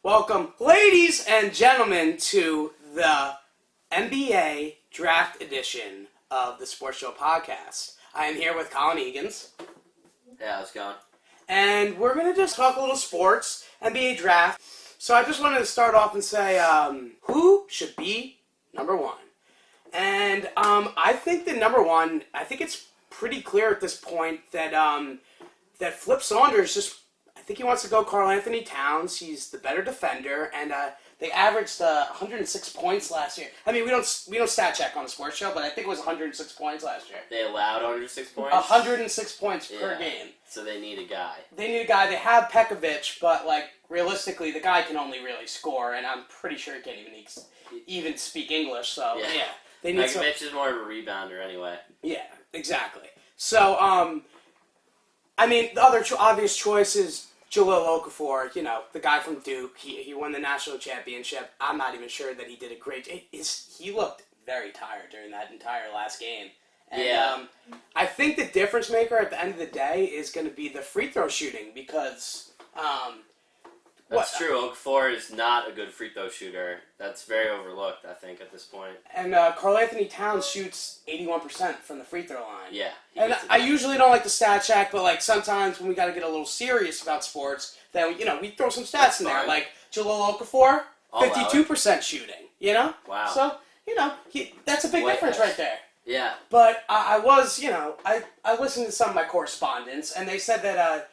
Welcome, ladies and gentlemen, to the NBA Draft Edition of the Sports Show Podcast. I am here with Colin Egan's. Yeah, how's it going? And we're going to just talk a little sports, NBA Draft. So I just wanted to start off and say, who should be number one? And I think that number one, I think it's pretty clear at this point that that Flip Saunders I think he wants to go Karl-Anthony Towns. He's the better defender, and they averaged 106 points last year. I mean, we don't stat check on the sports show, but I think it was 106 points last year. They allowed 106 points? 106 points per game. So they need a guy. They have Pekovic, but realistically, the guy can only really score, and I'm pretty sure he can't even speak English. So yeah, they need Pekovic is more of a rebounder anyway. Yeah, exactly. So I mean, the other obvious choice is Jahlil Okafor, the guy from Duke. He won the national championship. I'm not even sure that he did a great. He looked very tired during that entire last game. And, I think the difference maker at the end of the day is going to be the free throw shooting because. That's true. Okafor is not a good free throw shooter. That's very overlooked, I think, at this point. And Karl-Anthony Towns shoots 81% from the free throw line. Yeah. And I usually don't like the stat check, but sometimes when we got to get a little serious about sports, then we throw some stats in there. Like Jahlil Okafor, 52% shooting. Wow. So that's a big difference right there. Yeah. But I listened to some of my correspondents, and they said that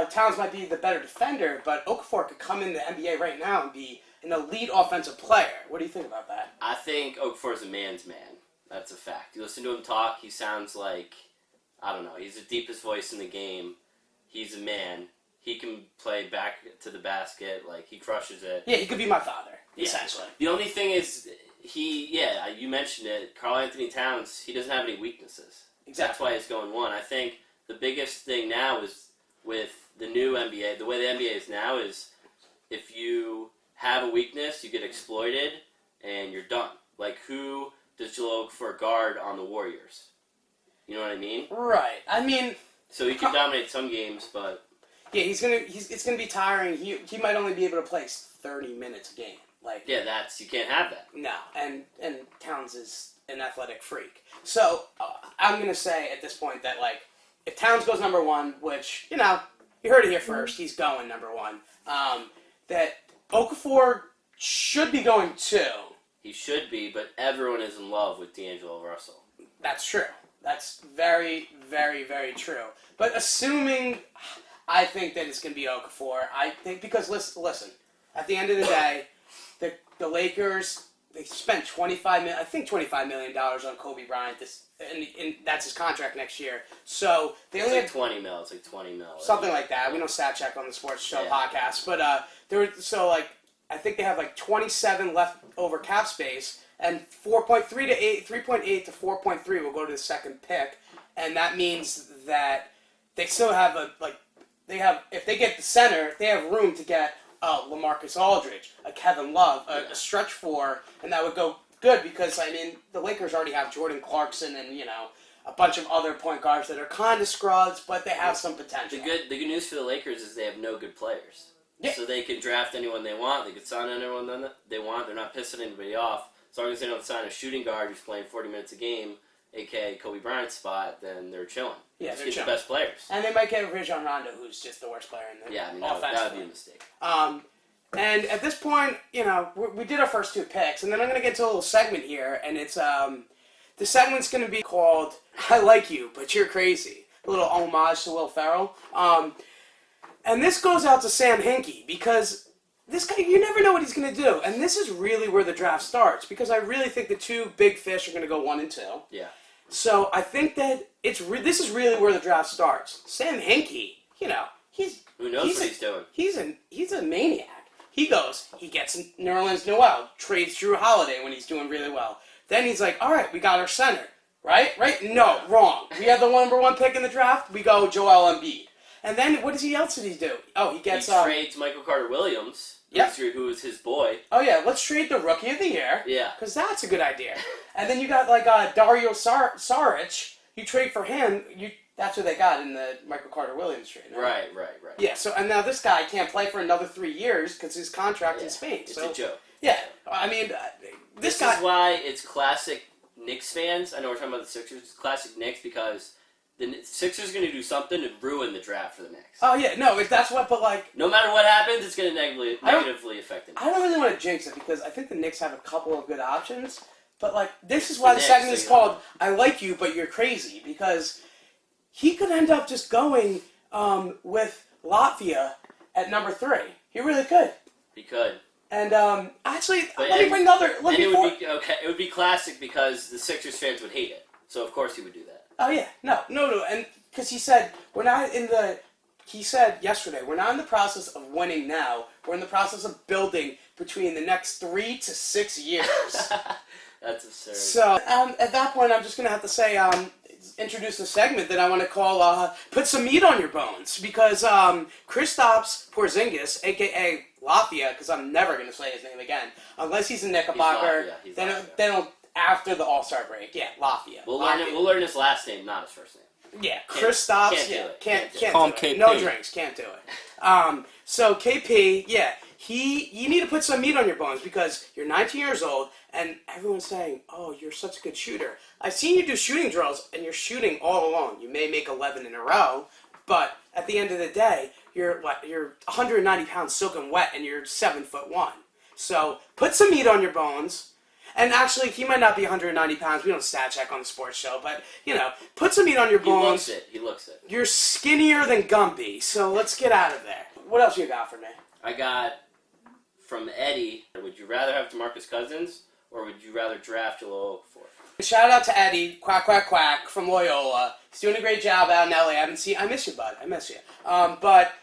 Towns might be the better defender, but Okafor could come in the NBA right now and be an elite offensive player. What do you think about that? I think Okafor is a man's man. That's a fact. You listen to him talk, he sounds like, I don't know, he's the deepest voice in the game. He's a man. He can play back to the basket. He crushes it. Yeah, he could be my father, essentially. The only thing is, you mentioned it, Karl-Anthony Towns, he doesn't have any weaknesses. Exactly. That's why he's going one. I think the biggest thing now is with the new NBA, the way the NBA is now is if you have a weakness, you get exploited, and you're done. Who does Jahlil Okafor guard on the Warriors? You know what I mean? Right. I mean... So he can dominate some games, but... Yeah, it's gonna be tiring. He might only be able to play 30 minutes a game. You can't have that. No, and Towns is an athletic freak. So I'm gonna say at this point that if Towns goes number one, which you heard it here first, he's going number one. That Okafor should be going two. He should be, but everyone is in love with D'Angelo Russell. That's true. That's very, very, very true. But assuming, I think that it's going to be Okafor. I think because listen, at the end of the day, the Lakers, they spent $25 million on Kobe Bryant. And that's his contract next year. So they only have 20 mil. It's 20 mil. Something like that. We don't stat check on the sports show podcast, but I think they have 27 left over cap space, and 3.8 to 4.3 will go to the second pick, and that means that they still have if they get the center, they have room to get LaMarcus Aldridge, a Kevin Love, a stretch four, and that would go good because, the Lakers already have Jordan Clarkson and, a bunch of other point guards that are kind of scrubs, but they have some potential. The good news for the Lakers is they have no good players. Yeah. So they can draft anyone they want. They can sign anyone they want. They're not pissing anybody off. As long as they don't sign a shooting guard who's playing 40 minutes a game, a.k.a. Kobe Bryant's spot, then they're chilling. Yeah, just they're get chilling. The best players. And they might get Rajon Rondo, who's just the worst player in the that would be a mistake. And at this point, we did our first two picks, and then I'm going to get to a little segment here, and it's, the segment's going to be called I Like You, But You're Crazy. A little homage to Will Ferrell. And this goes out to Sam Hinkie, because this guy, you never know what he's going to do. And this is really where the draft starts, because I really think the two big fish are going to go 1 and 2. Yeah. So I think that this is really where the draft starts. Sam Hinkie, who knows what he's doing. He's a maniac. He gets Nerlens Noel, trades Drew Holiday when he's doing really well. Then he's like, all right, we got our center. Right? No, wrong. We have the number 1 pick in the draft. We go Joel Embiid. And then what else did he do? Oh, he trades Michael Carter-Williams, who is his boy. Oh, yeah, let's trade the Rookie of the Year. Yeah. Because that's a good idea. And then you got Dario Saric. You trade for him. That's what they got in the Michael Carter Williams trade. Right. Yeah. So and now this guy can't play for another 3 years because his contract in Spain. It's so a joke. yeah, I mean, This guy. is why it's classic Knicks fans. I know we're talking about the Sixers. It's classic Knicks because the Sixers are going to do something to ruin the draft for the Knicks. Oh yeah, no, that's what. But like, no matter what happens, it's going to negatively affect them. I don't really want to jinx it because I think the Knicks have a couple of good options. But like, this is why the Knicks, segment is so called "I Like You, But You're Crazy" because he could end up just going with Latvia at number 3. He really could. He could. And actually, let me bring another. It would be classic because the Sixers fans would hate it. So of course he would do that. Oh yeah, no, and because he said we're not in the. He said yesterday we're not in the process of winning now. We're in the process of building between the next 3 to 6 years. That's absurd. So at that point, I'm just gonna have to say introduce a segment that I want to call "Put Some Meat on Your Bones" because Kristaps Porzingis, aka Latvia, because I'm never gonna say his name again unless he's a Knickerbocker. He's then Latvia. Then after the All-Star break, yeah, Latvia. We'll learn his last name, not his first name. Yeah, Kristaps. Can't do it. Can't Call do him it. KP. No drinks. Can't do it. So KP, yeah, you need to put some meat on your bones because you're 19 years old and everyone's saying, "Oh, you're such a good shooter." I've seen you do shooting drills and you're shooting all alone. You may make 11 in a row, but at the end of the day, you're 190 pounds soaking wet and you're 7'1". So put some meat on your bones. And actually, he might not be 190 pounds. We don't stat check on the sports show, but put some meat on your bones. He looks it. You're skinnier than Gumby, so let's get out of there. What else you got for me? I got from Eddie. Would you rather have DeMarcus Cousins or would you rather draft Jahlil Okafor? Shout out to Eddie, quack quack quack from Loyola. He's doing a great job out in LA. I miss you, bud. I miss you. But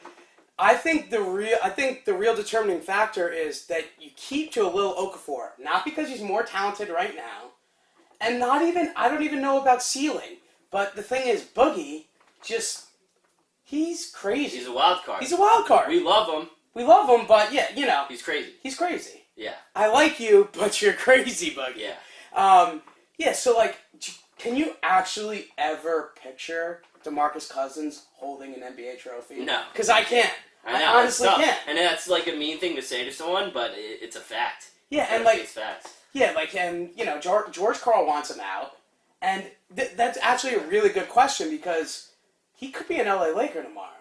I think the real determining factor is that you keep Jahlil Okafor, not because he's more talented right now, and I don't even know about ceiling. But the thing is, Boogie, he's crazy. He's a wild card. He's a wild card. We love him. We love him, but yeah, He's crazy. He's crazy. Yeah. I like you, but you're crazy, Boogie. Yeah. So like, can you actually ever picture DeMarcus Cousins holding an NBA trophy? No. Because I can't. I know, I honestly can't. And that's like a mean thing to say to someone, but it's a fact. Yeah, and like, it's facts. yeah, like, and George Karl wants him out, and that's actually a really good question because he could be an LA Laker tomorrow,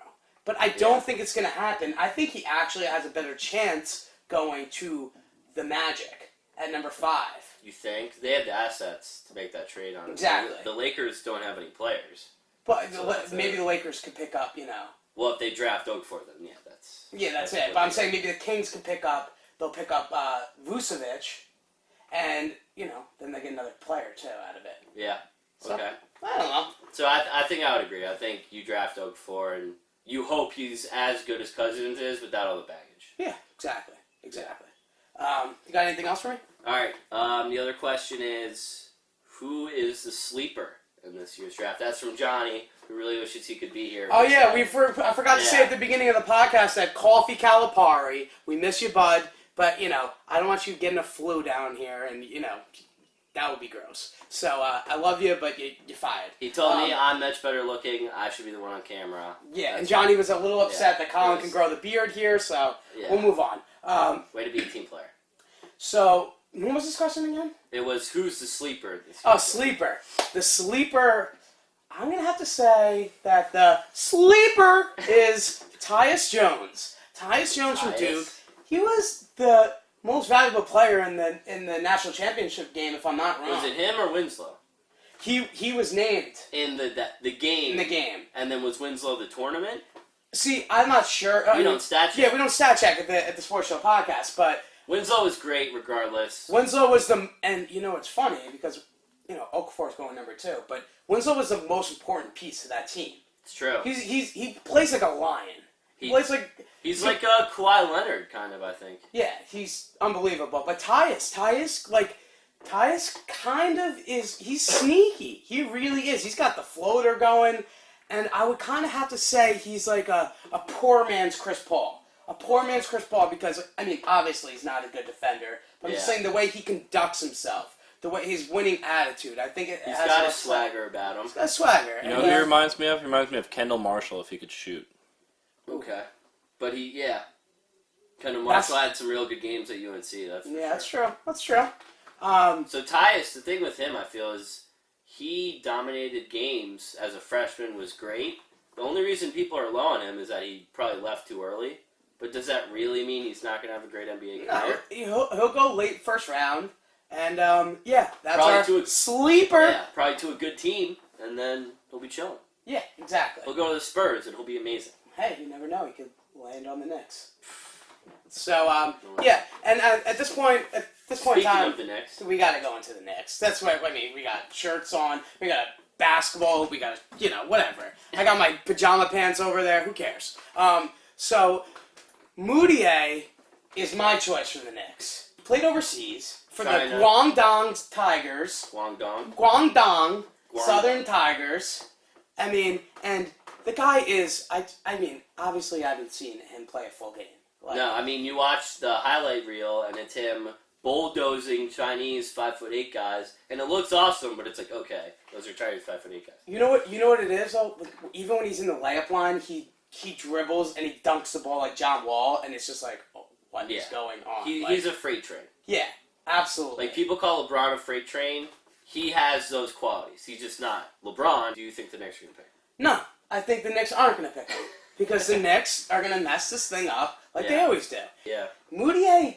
but I don't think it's going to happen. I think he actually has a better chance going to the Magic at number 5. You think? They have the assets to make that trade, honestly. Exactly. The Lakers don't have any players. But So maybe the Lakers could pick up, Well, if they draft Okafor, then that's... Yeah, that's it. But I'm saying maybe the Kings could they'll pick up Vucevic, and, then they get another player, too, out of it. Yeah. So, Okay. I don't know. So I think I would agree. I think you draft Okafor, and you hope he's as good as Cousins is without all the baggage. Yeah, exactly. You got anything else for me? All right. The other question is, who is the sleeper in this year's draft? That's from Johnny, who really wishes he could be here. Oh, yeah, I forgot to say at the beginning of the podcast that Coffee Calipari, we miss you, bud, but, I don't want you getting a flu down here, and, that would be gross. So, I love you, but you're fired. He told me I'm much better looking. I should be the one on camera. Yeah, and Johnny was a little upset that Colin can grow the beard here, so we'll move on. Way to be a team player. So, what was this question again? It was, who's the sleeper this year? Oh, sleeper. The sleeper, I'm going to have to say that the sleeper is Tyus Jones. Tyus Jones from Duke. He was the most valuable player in the national championship game, if I'm not wrong. Was it him or Winslow? He was named in the game. In the game. And then was Winslow the tournament? See, I'm not sure. We don't stat check. Yeah, we don't stat check at the Sports Show podcast, but Winslow was great regardless. Winslow was and it's funny because Okafor's going number 2, but Winslow was the most important piece of that team. It's true. He plays like a lion. He plays like he's like a Kawhi Leonard kind of, I think. Yeah, he's unbelievable. But Tyus kind of is. He's sneaky. He really is. He's got the floater going, and I would kind of have to say he's like a poor man's Chris Paul. A poor man's Chris Paul because obviously he's not a good defender. But I'm just saying the way he conducts himself, the way his winning attitude. I think He's has got a a swagger about him. He's got a swagger. You know who he reminds me of? He reminds me of Kendall Marshall if he could shoot. Okay. But Kendall Marshall had some real good games at UNC. That's true. That's true. So Tyus, the thing with him, I feel, is he dominated games as a freshman, was great. The only reason people are low on him is that he probably left too early. But does that really mean he's not going to have a great NBA career? No, he'll go late first round, and that's Probably our sleeper. Yeah, probably to a good team, and then he'll be chilling. Yeah, exactly. He'll go to the Spurs, and he'll be amazing. Hey, you never know. He could land on the Knicks. So, and at this point in Speaking time, of the Knicks, we got to go into the Knicks. That's what I mean. We got shirts on. We got basketball. We got whatever. I got my pajama pants over there. Who cares? So Moutier is my choice for the Knicks. Played overseas for China. the Guangdong Tigers. Guangdong Southern Tigers. I mean, and the guy is. I mean, obviously, I haven't seen him play a full game. no, I mean, you watch the highlight reel, and it's him bulldozing Chinese 5'8" guys, and it looks awesome, but it's like, okay, those are Chinese 5'8" guys. You know what it is though? Like, even when he's in the layup line, he dribbles and he dunks the ball like John Wall, and it's just like, what is going on? He's a freight train. Yeah, absolutely. Like, people call LeBron a freight train. He has those qualities. He's just not. LeBron, do you think the Knicks are going to pick? No, I think the Knicks aren't going to pick him. Because the Knicks are going to mess this thing up like they always do. Yeah. Moutier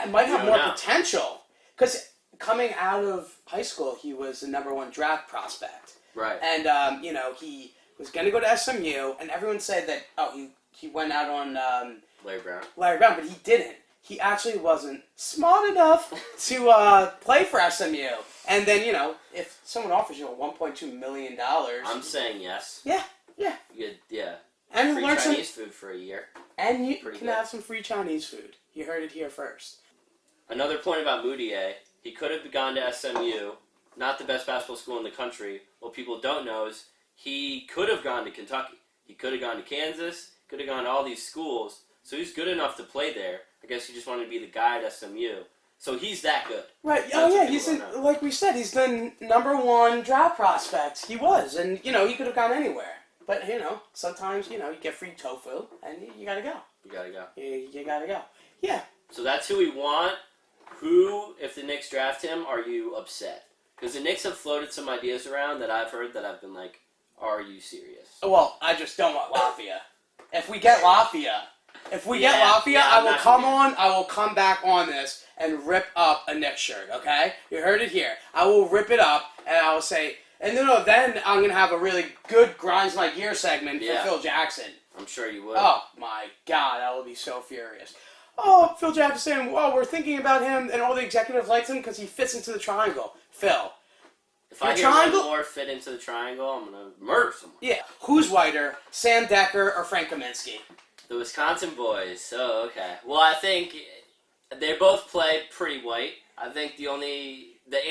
might have more know. potential. Because coming out of high school, he was the #1 draft prospect. Right. And, he was going to go to SMU, and everyone said that, he went out on Larry Brown. but he didn't. He actually wasn't smart enough to play for SMU. And then, if someone offers you $1.2 million... I'm saying yes. Yeah. Yeah. And Free learn Chinese food for a year. And you Pretty can good. have some free Chinese food. You heard it here first. Another point about Moutier, he could have gone to SMU, not the best basketball school in the country. What people don't know is he could have gone to Kentucky. He could have gone to Kansas, could have gone to all these schools. So he's good enough to play there. I guess he just wanted to be the guy at SMU. So he's that good. Right. That's Oh, what yeah. people He's don't know. like we said, he's the #1 draft prospect. He was, and he could have gone anywhere. But sometimes you get free tofu, and you gotta go. You gotta go. You gotta go. Yeah. So that's who we want. Who, if the Knicks draft him, are you upset? Because the Knicks have floated some ideas around that I've heard that I've been like, are you serious? Well, I just don't want Lafayette. If we get Lafayette, Yeah, I I'm will not come gonna- on. I will come back on this and rip up a Knicks shirt. Okay, you heard it here. I will rip it up and I will say, and then I'm gonna have a really good grinds my gear segment for Phil Jackson. I'm sure you would. Oh my God, I will be so furious. Oh, Phil Jackson. Well, we're thinking about him, and all the executives likes him because he fits into the triangle. Phil. If I hear one more fit into the triangle, I'm gonna murder someone. Yeah. Who's whiter, Sam Decker or Frank Kaminsky? The Wisconsin boys. Oh, okay. Well, I think they both play pretty white. I think the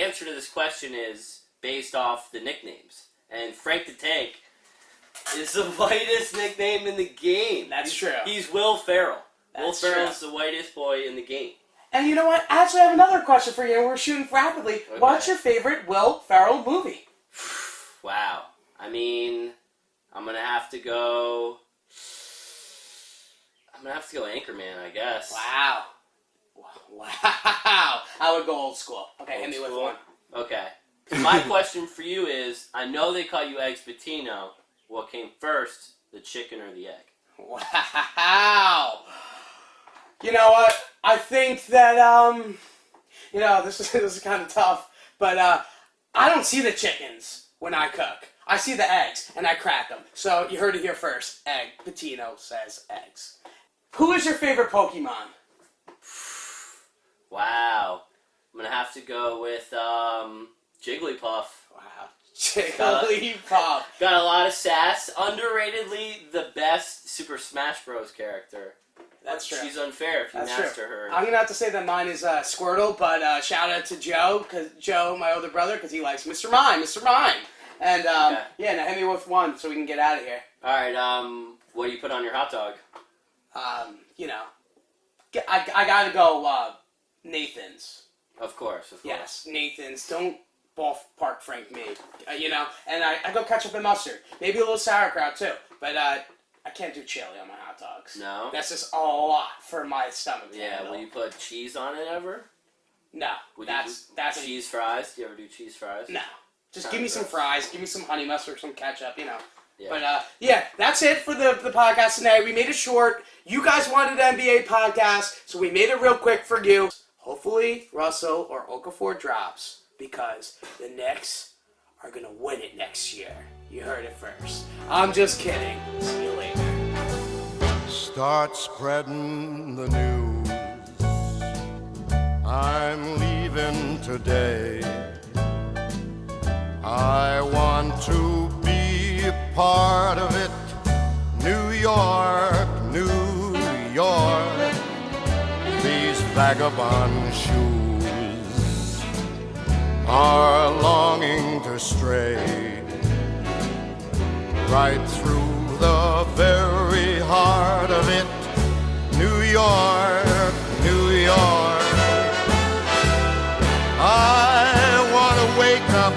answer to this question is based off the nicknames. And Frank the Tank is the whitest nickname in the game. That's true. He's Will Ferrell. That's Will true. Ferrell's the whitest boy in the game. And you know what? I actually have another question for you, and we're shooting rapidly. Okay. What's your favorite Will Ferrell movie? Wow. I mean, I'm gonna have to go Anchorman, I guess. Wow. I would go old school. Okay, hit me with school? one. Okay. My question for you is, I know they call you Eggs Patino. What came first, the chicken or the egg? Wow. You know what? I think that, this is kind of tough, but I don't see the chickens when I cook. I see the eggs, and I crack them. So you heard it here first. Egg. Patino says eggs. Who is your favorite Pokemon? Wow. I'm going to have to go with Jigglypuff. Wow. Jigglypuff. Got a lot of sass. Underratedly, the best Super Smash Bros. Character. That's true. She's unfair if you That's master true. her. I'm going to have to say that mine is Squirtle, but shout out to Joe, my older brother, because he likes Mr. Mime. And, now hit me with one so we can get out of here. Alright, what do you put on your hot dog? I got to go Nathan's. Of course. Yes, Nathan's. Don't ballpark Frank me. And I go ketchup and mustard. Maybe a little sauerkraut too. But I can't do chili on my hot dogs. No? That's just a lot for my stomach to Yeah, handle. will you put cheese on it ever? No, that's cheese fries. Do you ever do cheese fries? No, just give me some fries, give me some honey mustard, some ketchup, Yeah. But that's it for the podcast tonight. We made it short. You guys wanted an NBA podcast, so we made it real quick for you. Hopefully, Russell or Okafor drops because the Knicks are gonna win it next year. You heard it first. I'm just kidding. See you later. Start spreading the news. I'm leaving today. I want to be a part of it. New York, New York. These vagabond shoes are longing to stray right through the very heart of it. New York, New York. I want to wake up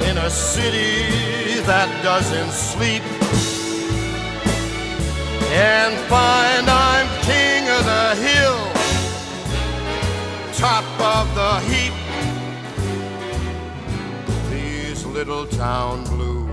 in a city that doesn't sleep and find I'm king of the hill, top of the heap. These little town blues